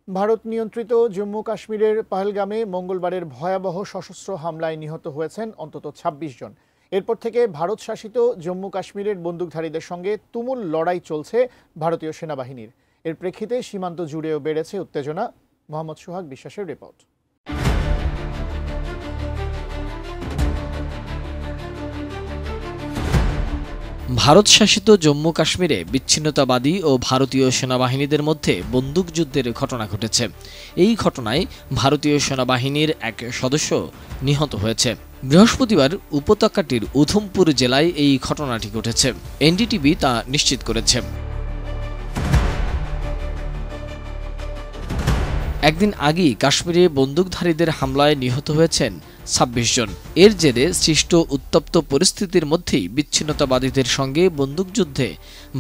ভারত নিয়ন্ত্রিত জম্মু কাশ্মীরের পহেলগামে মঙ্গলবারের ভয়াবহ সশস্ত্র হামলায় নিহত হয়েছেন অন্তত ২৬ জন। এরপর থেকে ভারত শাসিত জম্মু কাশ্মীরের বন্দুকধারীদের সঙ্গে তুমুল লড়াই চলছে ভারতীয় সেনাবাহিনীর। এর প্রেক্ষিতে সীমান্ত জুড়েও বেড়েছে উত্তেজনা। মোহাম্মদ সোহাগ বিশ্বাসের রিপোর্ট। ভারত শাসিত জম্মু কাশ্মীরে বিচ্ছিন্নতাবাদী ও ভারতীয় সেনাবাহিনীদের মধ্যে বন্দুকযুদ্ধের ঘটনা ঘটেছে। এই ঘটনায় ভারতীয় সেনাবাহিনীর এক সদস্য নিহত হয়েছে। বৃহস্পতিবার উপত্যকাটির উধমপুর জেলায় এই ঘটনাটি ঘটেছে। এনডিটিভি তা নিশ্চিত করেছে। একদিন আগেই কাশ্মীরে বন্দুকধারীদের হামলায় নিহত হয়েছেন ২৬ জন। এর জেরে সৃষ্ট উত্তপ্ত পরিস্থিতির মধ্যেই বিচ্ছিন্নতাবাদীদের সঙ্গে বন্দুকযুদ্ধে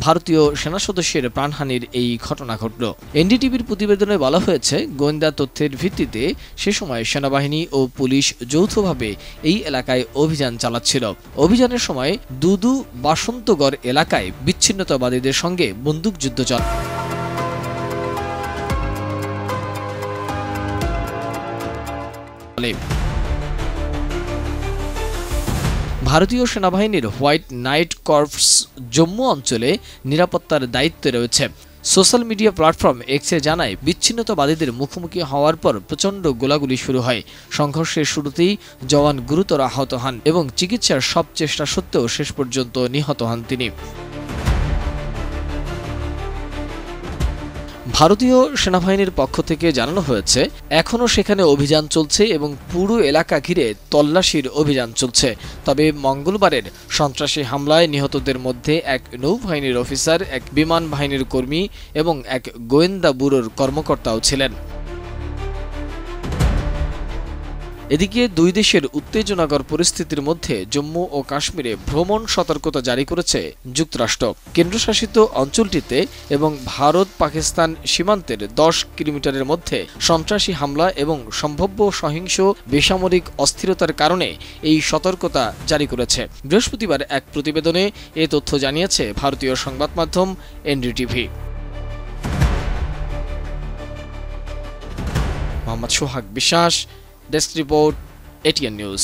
ভারতীয় সেনা সদস্যের প্রাণহানির এই ঘটনা ঘটল। এনডিটিভির প্রতিবেদনে বলা হয়েছে, গোয়েন্দা তথ্যের ভিত্তিতে সে সময় সেনাবাহিনী ও পুলিশ যৌথভাবে এই এলাকায় অভিযান চালাচ্ছিল। অভিযানের সময় দুদু বাসন্তগড় এলাকায় বিচ্ছিন্নতাবাদীদের সঙ্গে বন্দুকযুদ্ধ চলে। ভারতীয় সেনাবাহিনীর হোয়াইট নাইট কর্পস জম্মু অঞ্চলে নিরাপত্তার দায়িত্বে রয়েছে। সোশ্যাল মিডিয়া প্ল্যাটফর্ম এক্সে জানায়, বিচ্ছিন্নতাবাদীদের মুখোমুখি হওয়ার পর প্রচণ্ড গোলাগুলি শুরু হয়। সংঘর্ষের শুরুতেই জওয়ান গুরুতর আহত হন এবং চিকিৎসার সব চেষ্টা সত্ত্বেও শেষ পর্যন্ত নিহত হন তিনি। ভারতীয় সেনাবাহিনীর পক্ষ থেকে জানানো হয়েছে, এখনও সেখানে অভিযান চলছে এবং পুরো এলাকা ঘিরে তল্লাশির অভিযান চলছে। তবে মঙ্গলবারের সন্ত্রাসী হামলায় নিহতদের মধ্যে এক নৌবাহিনীর অফিসার, এক বিমান বাহিনীর কর্মী এবং এক গোয়েন্দা ব্যুরোর কর্মকর্তাও ছিলেন। এদিকে দুই দেশের উত্তেজনাকর পরিস্থিতির মধ্যে জম্মু ও কাশ্মীরে ভ্রমণ সতর্কতা জারি করেছে যুক্তরাষ্ট্র। কেন্দ্রশাসিত অঞ্চলটিতে এবং ভারত পাকিস্তান সীমান্তের ১০ কিলোমিটারের মধ্যে সন্ত্রাসী হামলা এবং সম্ভাব্য সহিংস বেসামরিক অস্থিরতার কারণে এই সতর্কতা জারি করেছে। বৃহস্পতিবার এক প্রতিবেদনে এ তথ্য জানিয়েছে ভারতীয় সংবাদ মাধ্যম এনডিটিভি। মোহাম্মদ সোহাগ বিশ্বাস, ডেস্ক রিপোর্ট, এটিএন নিউজ।